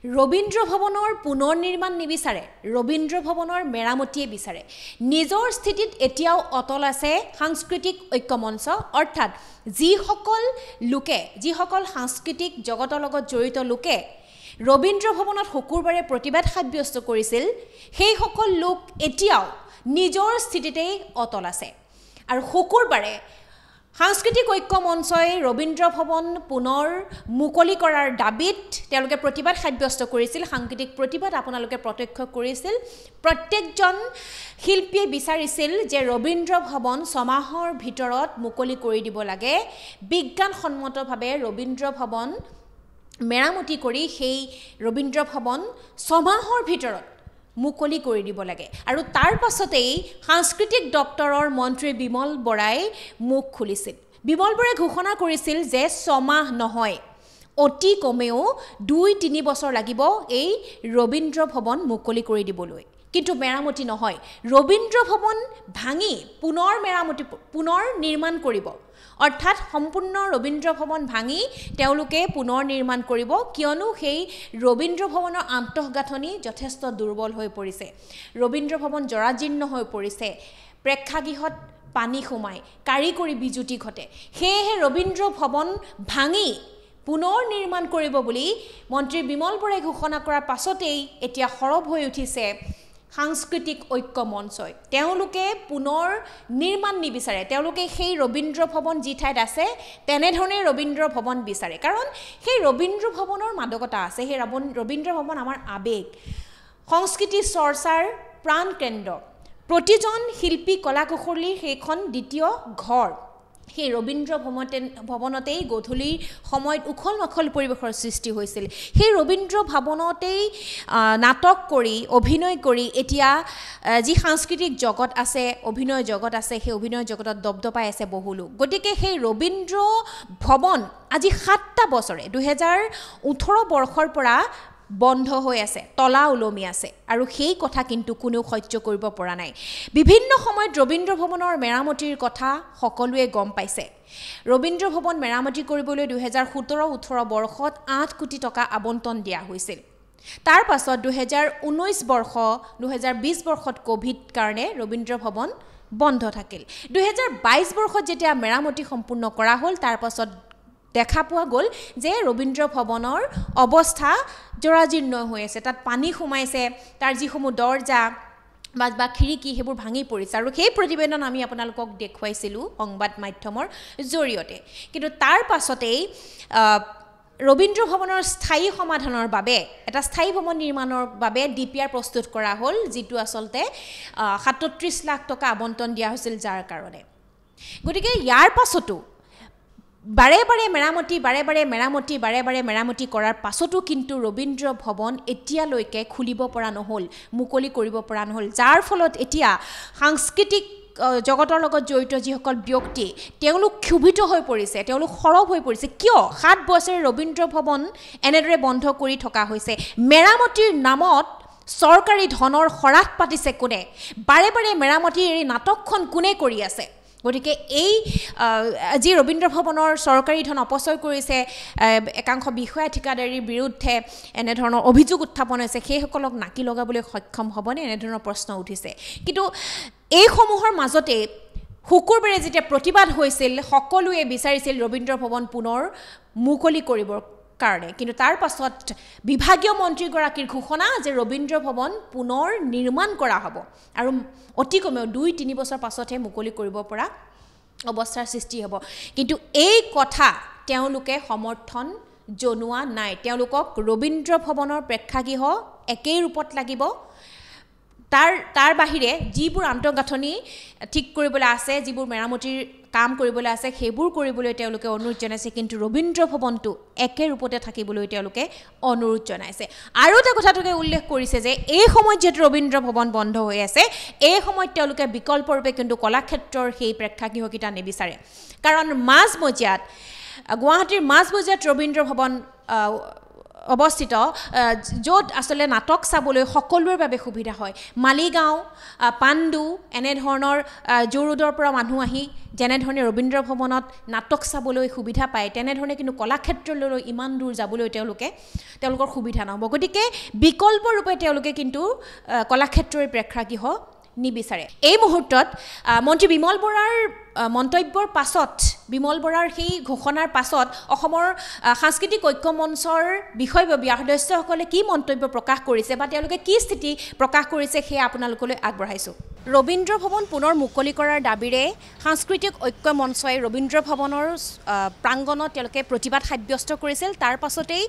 ৰবীন্দ্ৰ ভৱনৰ পুনৰ নিৰ্মাণ নিবিচাৰে, ৰবীন্দ্ৰ ভৱনৰ মেৰামতিয়ে বিচাৰে। নিজৰ স্থিতিত এতিয়াও অটল আছে সাংস্কৃতিক ঐক্যমঞ্চ, অৰ্থাৎ যিসকল সাংস্কৃতিক জগতৰ লগত জড়িত লোকে ৰবীন্দ্ৰ ভৱনত শুকুৰবাৰে প্ৰতিবাদ সাব্যস্ত কৰিছিল, সেইসকল লোক এতিয়াও নিজৰ স্থিতিতেই অটল আছে। আৰু শুকুৰবাৰে সাংস্কৃতিক ঐক্যমঞ্চই ৰবীন্দ্ৰ ভৱন পুনৰ মুকলি কৰাৰ দাবীত তেওঁলোকে প্ৰতিবাদ সাব্যস্ত কৰিছিল। সাংস্কৃতিক প্ৰতিবাদ আপোনালোকে প্ৰত্যক্ষ কৰিছিল। প্ৰত্যেকজন শিল্পীয়ে বিচাৰিছিল যে ৰবীন্দ্ৰ ভৱন 6 মাহৰ ভিতৰত মুকলি কৰি দিব লাগে। বিজ্ঞানসন্মতভাৱে ৰবীন্দ্ৰ ভৱন মেৰামতি কৰি সেই ৰবীন্দ্ৰ ভৱন 6 মাহৰ ভিতৰত মুকলি কৰি দিব লাগে। আৰু তাৰ পাছতেই সাংস্কৃতিক দপ্তৰৰ মন্ত্ৰী বিমল বৰাই মুখ খুলিছিল। বিমল বৰাই ঘোষণা কৰিছিল যে 6 মাহ নহয়, অতি কমেও 2-3 বছৰ লাগিব এই ৰবীন্দ্ৰ ভৱন মুকলি কৰি দিবলৈ। কিন্তু মেৰামতি নহয়, ৰবীন্দ্ৰ ভৱন ভাঙি পুনৰ নিৰ্মাণ কৰিব। অৰ্থাৎ সম্পূৰ্ণ ৰবীন্দ্ৰ ভৱন ভাঙি তেওঁলোকে পুনৰ নিৰ্মাণ কৰিব, কিয়নো সেই ৰবীন্দ্ৰ ভৱনৰ আন্তঃগাঁথনি যথেষ্ট দুৰ্বল হৈ পৰিছে। ৰবীন্দ্ৰ ভৱন জৰাজীৰ্ণ হৈ পৰিছে, প্ৰেক্ষাগৃহত পানী সোমায়, কাৰিকৰী বিজুতি ঘটে। সেয়েহে ৰবীন্দ্ৰ ভৱন ভাঙি পুনৰ নিৰ্মাণ কৰিব বুলি মন্ত্ৰী বিমল বৰাই ঘোষণা কৰাৰ পাছতেই এতিয়া সৰব হৈ উঠিছে সাংস্কৃতিক ঐক্যমঞ্চই। তেওঁলোকে পুনৰ নিৰ্মাণ নিবিচাৰে, তেওঁলোকে সেই ৰবীন্দ্ৰ ভৱন যি ঠাইত আছে তেনেধৰণে ৰবীন্দ্ৰ ভৱন বিচাৰে। কাৰণ সেই ৰবীন্দ্ৰ ভৱনৰ মাদকতা আছে, সেই ৰবীন্দ্ৰ ভৱন আমাৰ আৱেগ, সংস্কৃতি চৰ্চাৰ প্ৰাণ কেন্দ্ৰ। প্ৰতিজন শিল্পী কলা কুশলীৰ সেইখন দ্বিতীয় ঘৰ। সেই ৰবীন্দ্ৰ ভৱনতেই গধূলিৰ সময়ত উখল মাখল পৰিৱেশৰ সৃষ্টি হৈছিল। সেই ৰবীন্দ্ৰ ভৱনতেই নাটক কৰি অভিনয় কৰি এতিয়া যি সাংস্কৃতিক জগত আছে, অভিনয় জগত আছে, সেই অভিনয় জগতত দপদপাই আছে বহু লোক। গতিকে সেই ৰবীন্দ্ৰ ভৱন আজি 7টা বছৰে 2018 বৰ্ষৰ পৰা বন্ধ হৈ আছে, তলা ওলমি আছে। আৰু সেই কথা কিন্তু কোনেও সহ্য কৰিব পৰা নাই। বিভিন্ন সময়ত ৰবীন্দ্ৰ ভৱনৰ মেৰামতিৰ কথা সকলোৱে গম পাইছে। ৰবীন্দ্ৰ ভৱন মেৰামতি কৰিবলৈ 2017-18 বৰ্ষত 8 কোটি টকা আবণ্টন দিয়া হৈছিল। তাৰ পাছত 2019-2020 বৰ্ষত কোভিড কাৰণে ৰবীন্দ্ৰ ভৱন বন্ধ থাকিল। 2022 বৰ্ষত যেতিয়া মেৰামতি সম্পূৰ্ণ কৰা হ'ল, তাৰ পাছত দেখা পোৱা গ'ল যে ৰবীন্দ্ৰ ভৱনৰ অৱস্থা জৰাজীৰ্ণ হৈ আছে, তাত পানী সোমাইছে, তাৰ যিসমূহ দৰ্জা বা খিৰিকী সেইবোৰ ভাঙি পৰিছে। আৰু সেই প্ৰতিবেদন আমি আপোনালোকক দেখুৱাইছিলোঁ সংবাদ মাধ্যমৰ জৰিয়তে। কিন্তু তাৰ পাছতেই ৰবীন্দ্ৰ ভৱনৰ স্থায়ী সমাধানৰ বাবে এটা স্থায়ী ভৱন নিৰ্মাণৰ বাবে DPR প্ৰস্তুত কৰা হ'ল, যিটো আচলতে 37 লাখ টকা আবণ্টন দিয়া হৈছিল যাৰ কাৰণে। গতিকে ইয়াৰ পাছতো বাৰে বাৰে মেৰামতি কৰাৰ পাছতো কিন্তু ৰবীন্দ্ৰ ভৱন এতিয়ালৈকে খুলিব পৰা নহ'ল, মুকলি কৰিব পৰা নহ'ল। যাৰ ফলত এতিয়া সাংস্কৃতিক জগতৰ লগত জড়িত যিসকল ব্যক্তি তেওঁলোক ক্ষোভিত হৈ পৰিছে, তেওঁলোক সৰব হৈ পৰিছে। কিয় 7 বছৰে ৰবীন্দ্ৰ ভৱন এনেদৰে বন্ধ কৰি থকা হৈছে? মেৰামতিৰ নামত চৰকাৰী ধনৰ শৰাধ পাতিছে কোনে? বাৰে বাৰে মেৰামতিৰ এই নাটকখন কোনে কৰি আছে? গতিকে এই যি ৰবীন্দ্ৰ ভৱনৰ চৰকাৰী ধন অপচয় কৰিছে, একাংশ বিষয়া ঠিকাদাৰীৰ বিৰুদ্ধে এনেধৰণৰ অভিযোগ উত্থাপন হৈছে, সেইসকলক নাকি লগাবলৈ সক্ষম হ'বনে? এনেধৰণৰ প্ৰশ্ন উঠিছে। কিন্তু এইসমূহৰ মাজতে শুকুৰবাৰে যেতিয়া প্ৰতিবাদ হৈছিল, সকলোৱে বিচাৰিছিল ৰবীন্দ্ৰ ভৱন পুনৰ মুকলি কৰিবৰ কাৰণে। কিন্তু তাৰ পাছত বিভাগীয় মন্ত্ৰীগৰাকীৰ ঘোষণা যে ৰবীন্দ্ৰ ভৱন পুনৰ নিৰ্মাণ কৰা হ'ব আৰু অতি কমেও 2-3 বছৰ পাছতহে মুকলি কৰিব পৰা অৱস্থাৰ সৃষ্টি হ'ব। কিন্তু এই কথা তেওঁলোকে সমৰ্থন জনোৱা নাই। তেওঁলোকক ৰবীন্দ্ৰ ভৱনৰ প্ৰেক্ষাগৃহ একেই ৰূপত লাগিব। তাৰ বাহিৰে যিবোৰ আন্তঃগাঁথনি ঠিক কৰিবলৈ আছে, যিবোৰ মেৰামতিৰ কাম কৰিবলৈ আছে, সেইবোৰ কৰিবলৈ তেওঁলোকে অনুৰোধ জনাইছে। কিন্তু ৰবীন্দ্ৰ ভৱনটো একে ৰূপতে থাকিবলৈ তেওঁলোকে অনুৰোধ জনাইছে। আৰু এটা কথাটোকে উল্লেখ কৰিছে যে এই সময়ত যিহেতু ৰবীন্দ্ৰ ভৱন বন্ধ হৈ আছে, এই সময়ত তেওঁলোকে বিকল্পৰূপে কিন্তু কলাক্ষেত্ৰৰ সেই প্ৰেক্ষাগৃহকেইটা নিবিচাৰে। কাৰণ গুৱাহাটীৰ মাজমজিয়াত ৰবীন্দ্ৰ ভৱন অৱস্থিত য'ত আচলতে নাটক চাবলৈ সকলোৰে বাবে সুবিধা হয় মালিগাঁও পাণ্ডু এনেধৰণৰ জু ৰোডৰ পৰা মানুহ আহি যেনেধৰণে ৰবীন্দ্ৰ ভৱনত নাটক চাবলৈ সুবিধা পায় তেনেধৰণে কিন্তু কলাক্ষেত্ৰলৈ ইমান দূৰ যাবলৈ তেওঁলোকৰ সুবিধা নহ'ব গতিকে বিকল্পৰূপে তেওঁলোকে কিন্তু কলাক্ষেত্ৰৰ প্ৰেক্ষাগৃহ নিবিচাৰে এই মুহূৰ্তত মন্ত্ৰী বিমল বৰাৰ মন্তব্যৰ পাছত বিমল বৰাৰ সেই ঘোষণাৰ পাছত অসমৰ সাংস্কৃতিক ঐক্য মঞ্চৰ বিষয়ববীয়া সদস্যসকলে কি মন্তব্য প্ৰকাশ কৰিছে বা তেওঁলোকে কি স্থিতি প্ৰকাশ কৰিছে সেয়া আপোনালোকলৈ আগবঢ়াইছোঁ ৰবীন্দ্ৰ ভৱন পুনৰ মুকলি কৰাৰ দাবীৰে সাংস্কৃতিক ঐক্য মঞ্চই ৰবীন্দ্ৰ ভৱনৰ প্ৰাংগণত তেওঁলোকে প্ৰতিবাদ সাব্যস্ত কৰিছিল তাৰ পাছতেই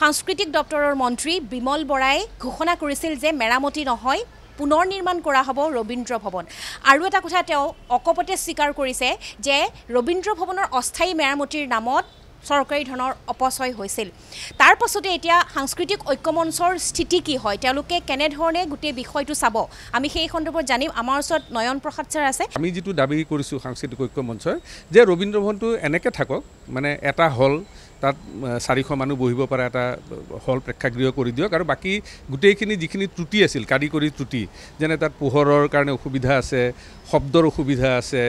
সাংস্কৃতিক দপ্তৰৰ মন্ত্ৰী বিমল বৰাই ঘোষণা কৰিছিল যে মেৰামতি নহয় পুনৰ নিৰ্মাণ কৰা হ'ব ৰবীন্দ্ৰ ভৱন আৰু এটা কথা তেওঁ অকপতে স্বীকাৰ কৰিছে যে ৰবীন্দ্ৰ ভৱনৰ অস্থায়ী মেৰামতিৰ নামত চৰকাৰী ধনৰ অপচয় হৈছিল তাৰ পাছতে এতিয়া সাংস্কৃতিক ঐক্য মঞ্চৰ স্থিতি কি হয় তেওঁলোকে কেনেধৰণে গোটেই বিষয়টো চাব আমি সেই সন্দৰ্ভত জানিম আমাৰ ওচৰত নয়ন প্ৰসাদ ছাৰ আছে আমি যেটো দাবী কৰিছোঁ সাংস্কৃতিক ঐক্য মঞ্চই যে ৰবীন্দ্ৰ ভৱনটো এনেকৈ থাকক মানে এটা হল তাত 400 মানুহ বহিব পৰা এটা হল প্ৰেক্ষাগৃহ কৰি দিয়ক আৰু বাকি গোটেইখিনি যিখিনি ত্ৰুটি আছিল কাৰিকৰী ত্ৰুটি যেনে তাত পোহৰৰ কাৰণে অসুবিধা আছে শব্দৰ অসুবিধা আছে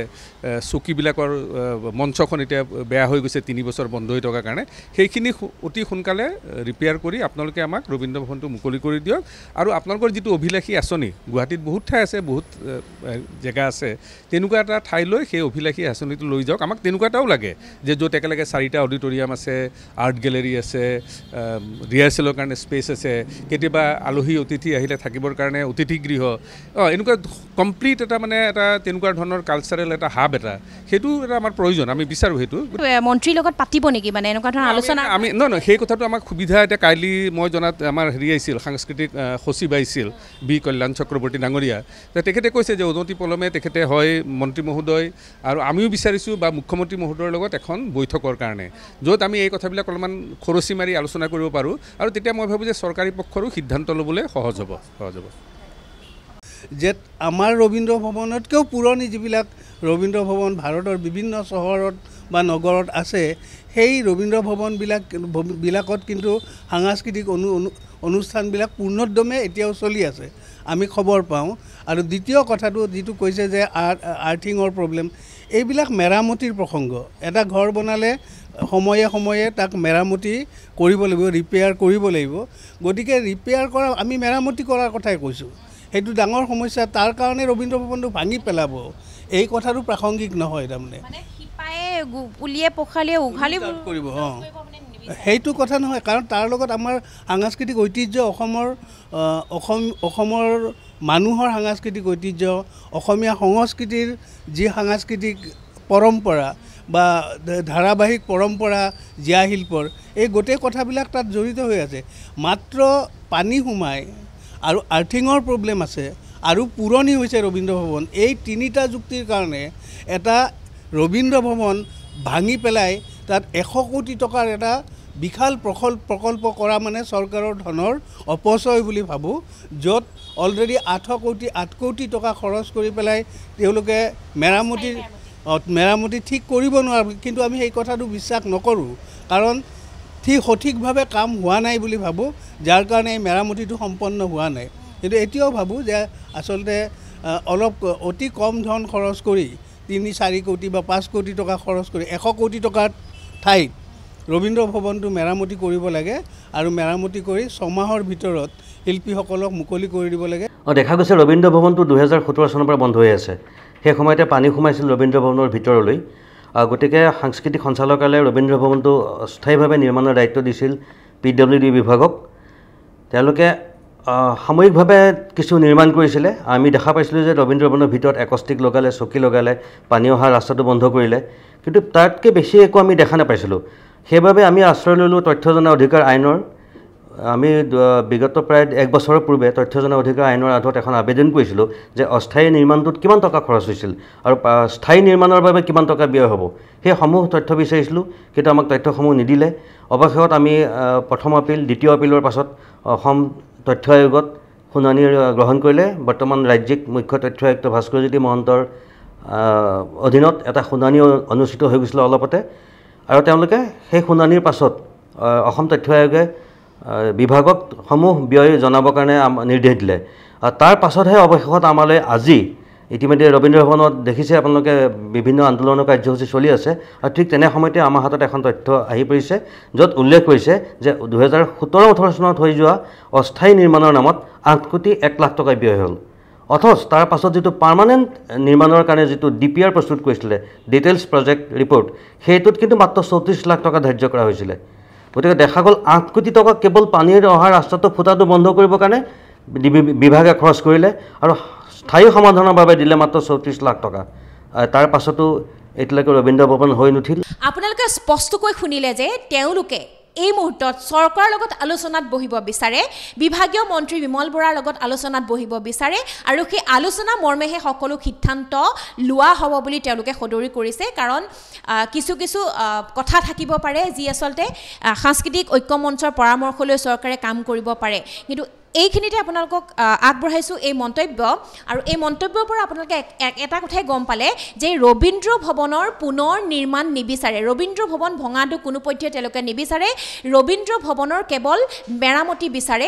চকীবিলাকৰ মঞ্চখন এতিয়া বেয়া হৈ গৈছে 3 বছৰ বন্ধ হৈ থকাৰ কাৰণে সেইখিনি অতি সোনকালে ৰিপেয়াৰ কৰি আপোনালোকে আমাক ৰবীন্দ্ৰ ভৱনটো মুকলি কৰি দিয়ক আৰু আপোনালোকৰ যিটো অভিলাষী আঁচনি গুৱাহাটীত বহুত ঠাই আছে বহুত জেগা আছে তেনেকুৱা এটা ঠাইলৈ সেই অভিলাষী আঁচনিটো লৈ যাওক আমাক তেনেকুৱা এটাও লাগে যে য'ত একেলগে 4টা অডিটৰিয়াম আছে আৰ্ট গেলেৰী আছে ৰিহাৰ্চেলৰ কাৰণে স্পেচ আছে কেতিয়াবা আলহী অতিথি আহিলে থাকিবৰ কাৰণে অতিথি গৃহ এনেকুৱা কমপ্লিট এটা মানে এটা তেনেকুৱা ধৰণৰ কালচাৰেল এটা হাব এটা সেইটো এটা আমাৰ প্ৰয়োজন আমি বিচাৰোঁ সেইটো মন্ত্ৰীৰ লগত পাতিব নেকি মানে এনেকুৱা ধৰণৰ আলোচনা আমি নহয় সেই কথাটো আমাক সুবিধা এতিয়া কাইলি মই জনাত আমাৰ হেৰি আহিছিল সাংস্কৃতিক সচিব আহিছিল বি কল্যাণ চক্ৰৱৰ্তী ডাঙৰীয়া তেখেতে কৈছে যে অনতি পলমে তেখেতে হয় মন্ত্ৰী মহোদয় আৰু আমিও বিচাৰিছোঁ বা মুখ্যমন্ত্ৰী মহোদয়ৰ লগত এখন বৈঠকৰ কাৰণে য'ত আমি এই কথাবিলাক অলপমান খৰচি মাৰি আলোচনা কৰিব পাৰোঁ আৰু তেতিয়া মই ভাবোঁ যে চৰকাৰী পক্ষৰো সিদ্ধান্ত ল'বলৈ সহজ হ'ব যে আমাৰ ৰবীন্দ্ৰ ভৱনতকৈও পুৰণি যিবিলাক ৰবীন্দ্ৰ ভৱন ভাৰতৰ বিভিন্ন চহৰত বা নগৰত আছে সেই ৰবীন্দ্ৰ ভৱনবিলাকত কিন্তু সাংস্কৃতিক অনুষ্ঠানবিলাক পূৰ্ণোদ্যমে এতিয়াও চলি আছে আমি খবৰ পাওঁ আৰু দ্বিতীয় কথাটো যিটো কৈছে যে আৰ্থিঙৰ প্ৰব্লেম এইবিলাক মেৰামতিৰ প্ৰসংগ এটা ঘৰ বনালে সময়ে সময়ে তাক মেৰামতি কৰিব লাগিব ৰিপেয়াৰ কৰিব লাগিব গতিকে ৰিপেয়াৰ কৰা আমি মেৰামতি কৰাৰ কথাই কৈছোঁ সেইটো ডাঙৰ সমস্যা তাৰ কাৰণে ৰবীন্দ্ৰ ভৱনটো ভাঙি পেলাব এই কথাটো প্ৰাসংগিক নহয় তাৰমানে পুলিয়ে পখালিয়ে উঘালি কৰিব সেইটো কথা নহয় কাৰণ তাৰ লগত আমাৰ সাংস্কৃতিক ঐতিহ্য অসমৰ মানুহৰ সাংস্কৃতিক ঐতিহ্য অসমীয়া সংস্কৃতিৰ যি সাংস্কৃতিক পৰম্পৰা বা ধাৰাবাহিক পৰম্পৰা জীয়া শিল্পৰ এই গোটেই কথাবিলাক তাত জড়িত হৈ আছে মাত্ৰ পানী সোমাই আৰু আৰ্থিঙৰ প্ৰব্লেম আছে আৰু পুৰণি হৈছে ৰবীন্দ্ৰ ভৱন এই তিনিটা যুক্তিৰ কাৰণে এটা ৰবীন্দ্ৰ ভৱন ভাঙি পেলাই তাত 100 কোটি টকাৰ এটা বিশাল প্ৰকল্প কৰা মানে চৰকাৰৰ ধনৰ অপচয় বুলি ভাবোঁ য'ত অলৰেডি 8 কোটি টকা খৰচ কৰি পেলাই তেওঁলোকে মেৰামতি ঠিক কৰিব নোৱাৰে কিন্তু আমি সেই কথাটো বিশ্বাস নকৰোঁ কাৰণ সঠিকভাৱে কাম হোৱা নাই বুলি ভাবোঁ যাৰ কাৰণে এই মেৰামতিটো সম্পন্ন হোৱা নাই কিন্তু এতিয়াও ভাবোঁ যে আচলতে অলপ অতি কম ধন খৰচ কৰি 3-4 কোটি বা 5 কোটি টকা খৰচ কৰি 100 কোটি টকাৰ ঠাইত ৰবীন্দ্ৰ ভৱনটো মেৰামতি কৰিব লাগে আৰু মেৰামতি কৰি 6 মাহৰ ভিতৰত শিল্পীসকলক মুকলি কৰি দিব লাগে দেখা গৈছে ৰবীন্দ্ৰ ভৱনটো 2017 চনৰ পৰা বন্ধ হৈ আছে সেই সময়তে পানী সোমাইছিল ৰবীন্দ্ৰ ভৱনৰ ভিতৰলৈ গতিকে সাংস্কৃতিক সঞ্চালকালয়ে ৰবীন্দ্ৰ ভৱনটো স্থায়ীভাৱে নিৰ্মাণৰ দায়িত্ব দিছিল PWD বিভাগক তেওঁলোকে সাময়িকভাৱে কিছু নিৰ্মাণ কৰিছিলে আমি দেখা পাইছিলোঁ যে ৰবীন্দ্ৰ ভৱনৰ ভিতৰত একষ্টিক লগালে চকী লগালে পানী অহা ৰাস্তাটো বন্ধ কৰিলে কিন্তু তাতকৈ বেছি একো আমি দেখা নাপাইছিলোঁ সেইবাবে আমি আশ্ৰয় ল'লোঁ তথ্য জনা অধিকাৰ আইনৰ আমি বিগত প্ৰায় 1 বছৰৰ পূৰ্বে তথ্য জনা অধিকাৰ আইনৰ আধাৰত এখন আবেদন কৰিছিলোঁ যে অস্থায়ী নিৰ্মাণটোত কিমান টকা খৰচ হৈছিল আৰু স্থায়ী নিৰ্মাণৰ বাবে কিমান টকা ব্যয় হ'ব সেই সমূহ তথ্য বিচাৰিছিলোঁ কিন্তু আমাক তথ্যসমূহ নিদিলে অৱশেষত আমি প্ৰথম আপিল দ্বিতীয় আপিলৰ পাছত অসম তথ্য আয়োগত শুনানি গ্ৰহণ কৰিলে বৰ্তমান ৰাজ্যিক মুখ্য তথ্য আয়ুক্ত ভাস্কৰজ্যোতি মহন্তৰ অধীনত এটা শুনানি অনুষ্ঠিত হৈ গৈছিল অলপতে আৰু তেওঁলোকে সেই শুনানিৰ পাছত অসম তথ্য আয়োগে বিভাগক সমূহ ব্যয় জনাবৰ কাৰণে নিৰ্দেশ দিলে। তাৰ পাছতহে অৱশেষত আমালৈ আজি ইতিমধ্যে ৰবীন্দ্ৰ ভৱনত দেখিছে আপোনালোকে বিভিন্ন আন্দোলনৰ কাৰ্যসূচী চলি আছে আৰু ঠিক তেনে সময়তে আমাৰ হাতত এখন তথ্য আহি পৰিছে য'ত উল্লেখ কৰিছে যে 2017-18 চনত হৈ যোৱা অস্থায়ী নিৰ্মাণৰ নামত 8 কোটি 1 লাখ টকা ব্যয় হ'ল। অথচ তাৰ পাছত যিটো পাৰ্মানেণ্ট নিৰ্মাণৰ কাৰণে যিটো DPR প্ৰস্তুত কৰিছিলে ডিটেইলছ প্ৰজেক্ট ৰিপৰ্ট সেইটোত কিন্তু মাত্ৰ 34 লাখ টকা ধাৰ্য কৰা হৈছিলে। গতিকে দেখা গ'ল 8 কোটি টকা কেৱল পানীৰ অহা ৰাস্তাটো ফুটাটো বন্ধ কৰিবৰ কাৰণে বিভাগে খৰচ কৰিলে আৰু স্থায়ী সমাধানৰ বাবে দিলে মাত্ৰ 34 লাখ টকা। তাৰ পাছতো এতিয়ালৈকে ৰবীন্দ্ৰ ভৱন হৈ নুঠিল। আপোনালোকে স্পষ্টকৈ শুনিলে যে তেওঁলোকে এই মুহূৰ্তত চৰকাৰৰ লগত আলোচনাত বহিব বিচাৰে, বিভাগীয় মন্ত্ৰী বিমল বৰাৰ লগত আলোচনাত বহিব বিচাৰে আৰু সেই আলোচনা মৰ্মেহে সকলো সিদ্ধান্ত লোৱা হ'ব বুলি তেওঁলোকে সদৰি কৰিছে। কাৰণ কিছু কথা থাকিব পাৰে যি আচলতে সাংস্কৃতিক ঐক্য মঞ্চৰ পৰামৰ্শলৈ চৰকাৰে কাম কৰিব পাৰে। কিন্তু এইখিনিতে আপোনালোকক আগবঢ়াইছোঁ এই মন্তব্য, আৰু এই মন্তব্যৰ পৰা আপোনালোকে এটা কথাই গম পালে যে ৰবীন্দ্ৰ ভৱনৰ পুনৰ নিৰ্মাণ নিবিচাৰে। ৰবীন্দ্ৰ ভৱন ভঙাটো কোনোপধ্যে তেওঁলোকে নিবিচাৰে। ৰবীন্দ্ৰ ভৱনৰ কেৱল মেৰামতি বিচাৰে